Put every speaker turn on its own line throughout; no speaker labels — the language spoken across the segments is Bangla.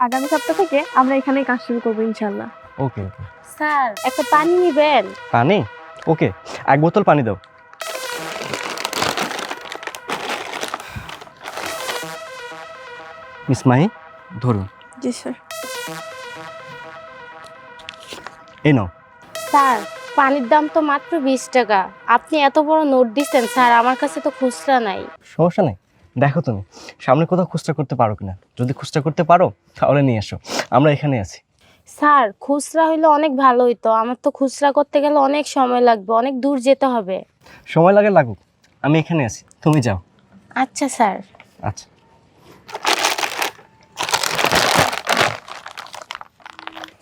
আগামী সপ্তাহ থেকে আমরা এখানেই কাজ শুরু করবো ইনশাল্লাহ।
ওকে ওকে।
স্যার একটা পানি নিবেন?
পানি? ওকে, 1 বোতল পানি দাও। মিস মাহি, ধরুন।
জি স্যার।
এই নাও।
স্যার পানির দাম তো মাত্র 20 টাকা, আপনি এত বড় নোট দিচ্ছেন স্যার, আমার কাছে তো খুচরা নাই।
সমস্যা নেই, দেখো তুমি সামনে কোথাও খুচরা করতে পারো কিনা। যদি খুচরা করতে পারো তাহলে নিয়ে এসো, আমরা এখানে আছি।
স্যার খুচরা হইলে অনেক ভালো হইতো, আমার তো খুচরা করতে গেলে অনেক সময় লাগবে, অনেক দূর যেতে হবে।
সময় লাগে লাগুক, আমি এখানে আছি, তুমি যাও।
আচ্ছা স্যার।
আচ্ছা।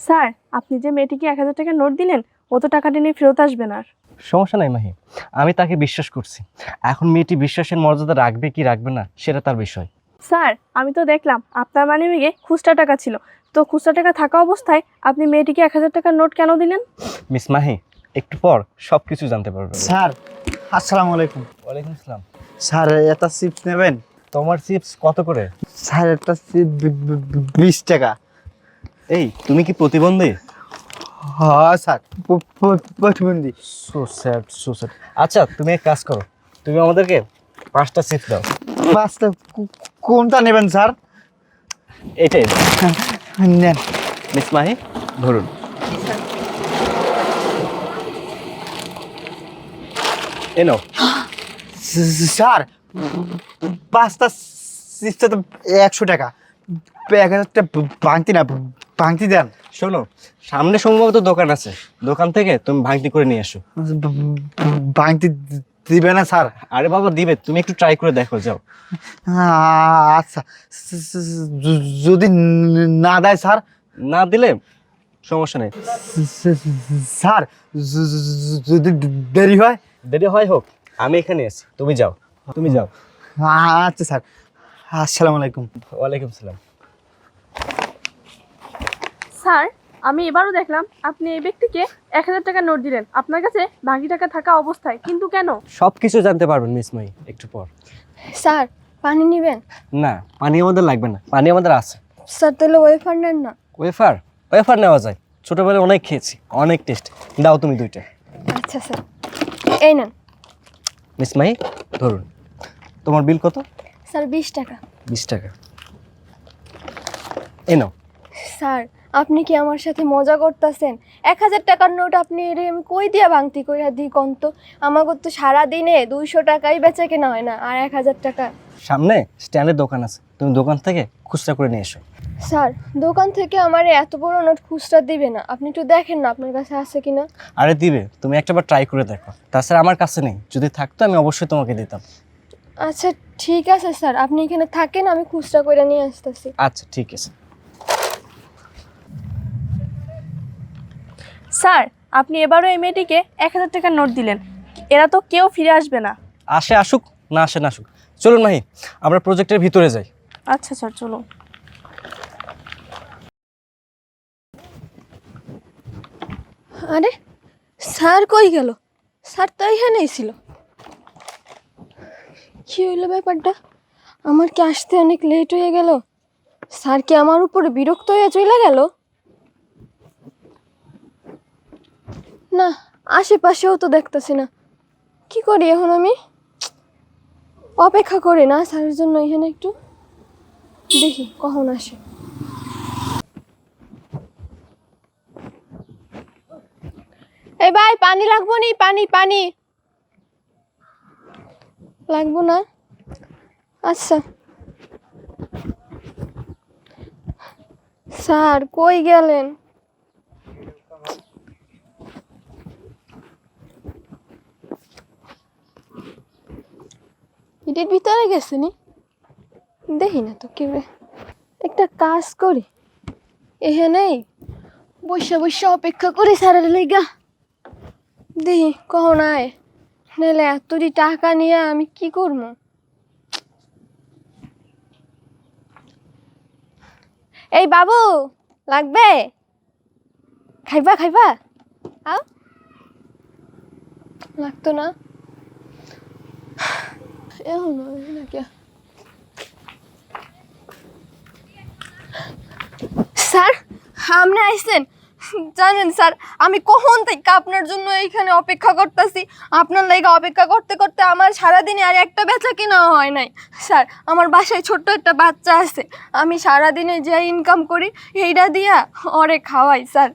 স্যার আপনি যে মেয়েটিকে 1000 টাকার নোট দিলেন, ও তো টাকাটা নিয়ে ফেরত আসবে না আর।
সমস্যা নাই মাহি, আমি তাকে বিশ্বাস করছি। এখন মেয়েটি বিশ্বাসের মর্যাদা রাখবে কি রাখবে না সেটা তার বিষয়।
স্যার আমি তো দেখলাম আপনার মানিব্যাগে খুচরা টাকা ছিল, তো খুচরা টাকা থাকা অবস্থায় আপনি মেয়েটিকে 1000 টাকার নোট কেন দিলেন?
মিস মাহি, একটু পর সব কিছু জানতে পারবে।
স্যার আসসালামু আলাইকুম।
ওয়ালাইকুম আসসালাম।
স্যার একটা চিপস নেবেন?
তোমার চিপস কত করে?
স্যার একটা চিপস 20 টাকা।
এই তুমি কি প্রতিবন্ধী?
হ্যাঁ স্যার, প্রতিবন্ধী।
So sad so sad. আচ্ছা তুমি এক কাজ করো, তুমি আমাদেরকে 5টা চিপস দাও।
পাঁচটা কোনটা নেবেন স্যার?
এটাই
নেন।
মিস মাহি, ধরুন। এই নাও।
স্যার 5টা চিপসটা তো 100 টাকা, 1000টা ভাঙতি না, ভাঙতি দেন।
শোনো, সামনে সম্ভবত দোকান আছে, দোকান থেকে তুমি ভাঙতি করে নিয়ে এসো।
ভাঙতি দিবে না স্যার?
আরে বাবা দিবে, তুমি একটু ট্রাই করে দেখো, যাও।
আচ্ছা, যদি না দেয় স্যার?
না দিলে সমস্যা নেই।
স্যার যদি দেরি হয়?
দেরি হয় হোক, আমি এখানে আছি, তুমি যাও, তুমি যাও।
আচ্ছা স্যার, আসসালামু আলাইকুম।
ওয়ালাইকুম সালাম।
স্যার আমি এবারও দেখলাম আপনি এই ব্যক্তিকে 1000 টাকার নোট দিলেন আপনার কাছে বাকি টাকা থাকা অবস্থায়, কিন্তু কেন?
সব কিছু জানতে পারবেন মিস মাহি একটু পর।
স্যার পানি নেবেন?
না, পানি আমাদের লাগবে না, পানি আমাদের আছে।
স্যার তাহলে ওয়েফার নেন না।
ওয়েফার? ওয়েফার নেওয়া যায়, ছোটবেলায় অনেক খেয়েছি, অনেক টেস্ট। দাও তুমি 2টা।
আচ্ছা স্যার, এই নেন।
মিস মাহি ধরুন, তোমার বিল কত?
স্যার 20 টাকা।
20 টাকা। এই নাও।
স্যার আপনি কি আমার সাথে মজা করতেছেন? 1000 টাকার নোট আপনি এর আমি কই দিয়া ভাঙতি কইরা দিই কন্ত? আমাকে তো সারাদিনে 200 টাকাই বেচা কেনা হয় না, আর 1000 টাকা?
সামনে স্ট্যান্ডের দোকান আছে, তুমি দোকান থেকে খুচরা করে নিয়ে এসো।
স্যার দোকান থেকে আমার এত বড় নোট খুচরা দিবে না, আপনি একটু দেখেন না আপনার কাছে আছে কিনা।
আরে দিবে, তুমি একটাবার ট্রাই করে দেখো। তাছাড়া আমার কাছে নেই, যদি থাকতো আমি অবশ্যই তোমাকে দিতাম।
আচ্ছা ঠিক আছে স্যার, আপনি এখানে থাকেন, আমি খুচরা করে নিয়ে আসতেছি।
আচ্ছা ঠিক আছে।
স্যার আপনি এবারও এই মেয়েটিকে 1000 টাকার নোট দিলেন, এরা তো কেউ ফিরে আসবে না।
আসে আসুক, না আসে না আসুক। চলুন মাহি, আমরা প্রজেক্টের ভিতরে যাই।
আচ্ছা স্যার চলুন।
আরে স্যার কই গেল? স্যার তো এখানেই ছিল। কি হইলো ব্যাপারটা? আমার কি আসতে অনেক লেট হয়ে গেল? স্যার কি আমার উপরে বিরক্ত হয়ে চলে গেল? না, আশেপাশেও তো দেখতেছি না। কি করি এখন আমি? অপেক্ষা করি না স্যারের জন্য এখানে একটু, দেখি কখন আসে। এই ভাই পানি লাগবো নি? পানি পানি লাগবো না? আচ্ছা স্যার কই গেলেন? এটির ভিতরে গেছে নি? দেখি না তো কেউ। একটা কাজ করি, এখানেই বসে বসে অপেক্ষা করি স্যারের লাইগা, দেখি কখন আয়। নাহলে এতটি টাকা নিয়ে আমি কি করবো? এই বাবু লাগবে? খাইবা খাইবা? আও লাগতো না এখন নাকি? আপনি আইছেন? জানেন স্যার, আমি কখন থেকে আপনার জন্য এইখানে অপেক্ষা করতেছি। আপনার লাইগা অপেক্ষা করতে করতে আমার সারাদিনে আর একটা বেচা কেনা হয় নাই। স্যার, আমার বাসায় ছোট্ট একটা বাচ্চা আছে, আমি সারাদিনে যে ইনকাম করি এইটা দিয়া ওরে খাওয়াই স্যার।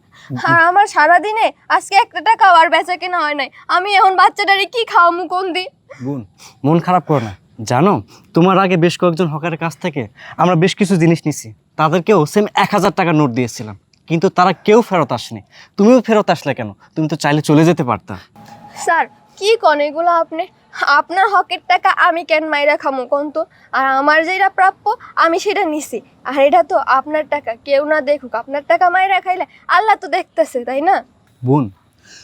আর আমার সারাদিনে আজকে একটা টাকাও আর বেচা কেনা হয় নাই। আমি এখন বাচ্চাটারে কি খাওয়ামু কোন দি?
বোন, মন খারাপ করো না। জানো, তোমার আগে বেশ কয়েকজন হকারের কাছ থেকে আমরা বেশ কিছু জিনিস নিছি। তাদেরকেও সেম 1000 টাকার নোট দিয়েছিলাম, কিন্তু তারা কেউ ফেরত আসেনি। তুমিও ফেরত আসলে কেন? তুমি তো চাইলে চলে যেতে পারতা।
স্যার, কি কন এগুলো আপনি? আপনার হকের টাকা আমি কেন মাইরা খামু কোন তো? আর আমার যেটা প্রাপ্য আমি সেটা নিছি। আর এটা তো আপনার টাকা, কেউ না দেখুক। আপনার টাকা মাইরা খাইলে আল্লাহ তো দেখতেছে, তাই না?
বোন,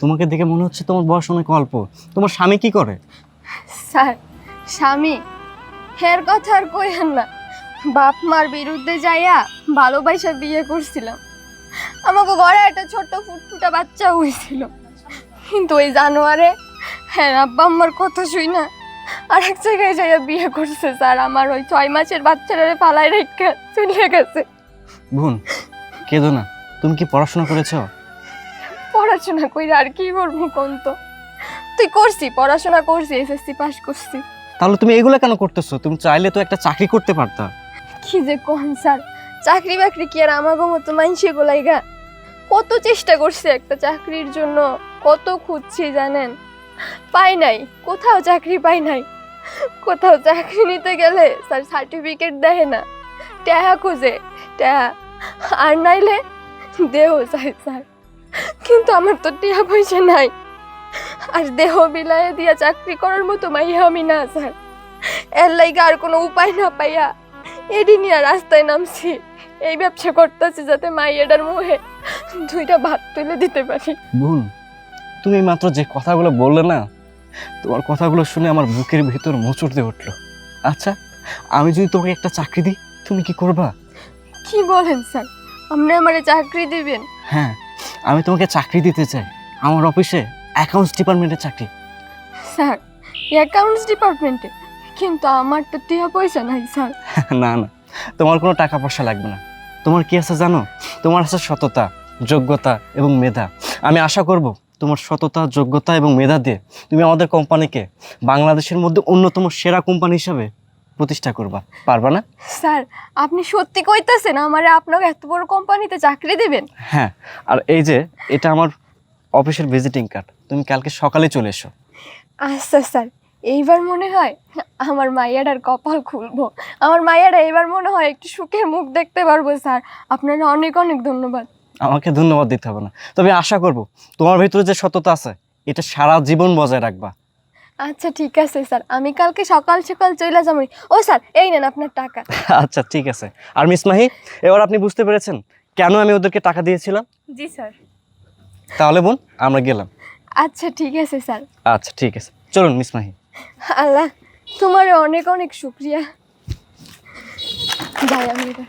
তোমাকে দেখে মনে হচ্ছে তোমার বয়স অনেক অল্প। তোমার স্বামী কি করে?
স্যার, স্বামী হের কথা আর কইেন না। বাপ মার বিরুদ্ধে যাইয়া ভালোবাসা বিয়ে করছিলাম। আমাকে ঘরে একটা ছোট্ট ফুটফুটা বাচ্চা হয়েছিল, কিন্তু ওই জানোয়ারে হ্যাঁ আব্বা আম্মার কথা শুই না আর এক জায়গায় যাইয়া বিয়ে করছে স্যার। আমার ওই 6 মাসের বাচ্চাটারে পালাই রেখে চলে গেছে।
বোন, কেঁদো না। তুমি কি পড়াশোনা করেছো?
পড়াশোনা কইরা আর কি করবো কোন তো? তুই করছি, পড়াশোনা করছি, এসএসসি পাস করছি।
তাহলে তুমি এগুলো কেন করতেছো? তুমি চাইলে তো একটা চাকরি করতে পারতা।
কি যে কোন স্যার, চাকরি বাকরি কি আর আমাগো মতো মাইনসে গোলাইগা? কত চেষ্টা করছি একটা চাকরির জন্য, কত খুঁজছি জানেন, পাই নাই। কোথাও চাকরি পাই নাই। কোথাও চাকরি নিতে গেলে স্যার সার্টিফিকেট দেয় না, টাকা খুঁজে টাকা, আর নাইলে দেহ চাই স্যার। কিন্তু আমার তো টাকা পয়সা নাই, আর দেহ বিলায়ে দিয়া চাকরি করার মতো মাইয়া আমি না স্যার। এর লাইগা আর কোনো উপায় না পাইয়া এডি নিয়ে রাস্তায় নামছি। এই ব্যবসা করতেছি যাতে মাইয়াটার মুখে 2টা ভাত তুলে দিতে পারি।
বোন, তুমি মাত্র যে কথাগুলো বললে না, তোমার কথাগুলো শুনে আমার বুকের ভিতর মোচড় দিয়ে উঠলো। আচ্ছা, আমি যদি তোমাকে একটা চাকরি দিই, তুমি কি করবা?
কি বলেন স্যার, আপনি আমারে চাকরি দিবেন?
হ্যাঁ, আমি তোমাকে চাকরি দিতে চাই। আমার অফিসে অ্যাকাউন্টস ডিপার্টমেন্টের চাকরি।
স্যার, অ্যাকাউন্টস ডিপার্টমেন্টে? কিন্তু আমার তো টাকা পয়সা নাই স্যার।
না না, তোমার কোনো টাকা পয়সা লাগবে না। তোমার কি আছে জানো? তোমার আছে সততা, যোগ্যতা এবং মেধা। আমি আশা করব তোমার সততা, যোগ্যতা এবং মেধা দিয়ে তুমি আমাদের কোম্পানিকে বাংলাদেশের মধ্যে অন্যতম সেরা কোম্পানি হিসাবে প্রতিষ্ঠা করবা। পারবা না?
স্যার, আপনি সত্যি কইতাছেন আমারে আপনাকে এত বড় কোম্পানিতে চাকরি দিবেন?
হ্যাঁ, আর এই যে এটা আমার অফিসের ভিজিটিং কার্ড। তুমি কালকে সকালে চলে এসো।
আচ্ছা স্যার, এইবার মনে হয় আমার মাইয়াটার কপাল খুলবো। আমার মাইয়াটা এইবার মনে হয় একটু সুখের মুখ দেখতে পারবো স্যার। আপনারা অনেক অনেক ধন্যবাদ।
আমাকে ধন্যবাদ দিতে হবে না, তবে আশা করব তোমার ভিতরে যে সততা আছে এটা সারা জীবন বজায় রাখবা।
আচ্ছা ঠিক আছে স্যার, আমি কালকে সকাল সকাল চলে যাবো। ও স্যার, এই নেন আপনার টাকা।
আচ্ছা ঠিক আছে। আর মিস মাহি, এবার আপনি বুঝতে পেরেছেন কেন আমি ওদেরকে টাকা দিয়েছিলাম?
জি স্যার।
তাহলে বোন, আমরা গেলাম।
আচ্ছা ঠিক আছে স্যার।
আচ্ছা ঠিক আছে, চলুন মিস মাহি।
আল্লাহ তোমার অনেক অনেক শুক্রিয়া। যাই আমি এবার।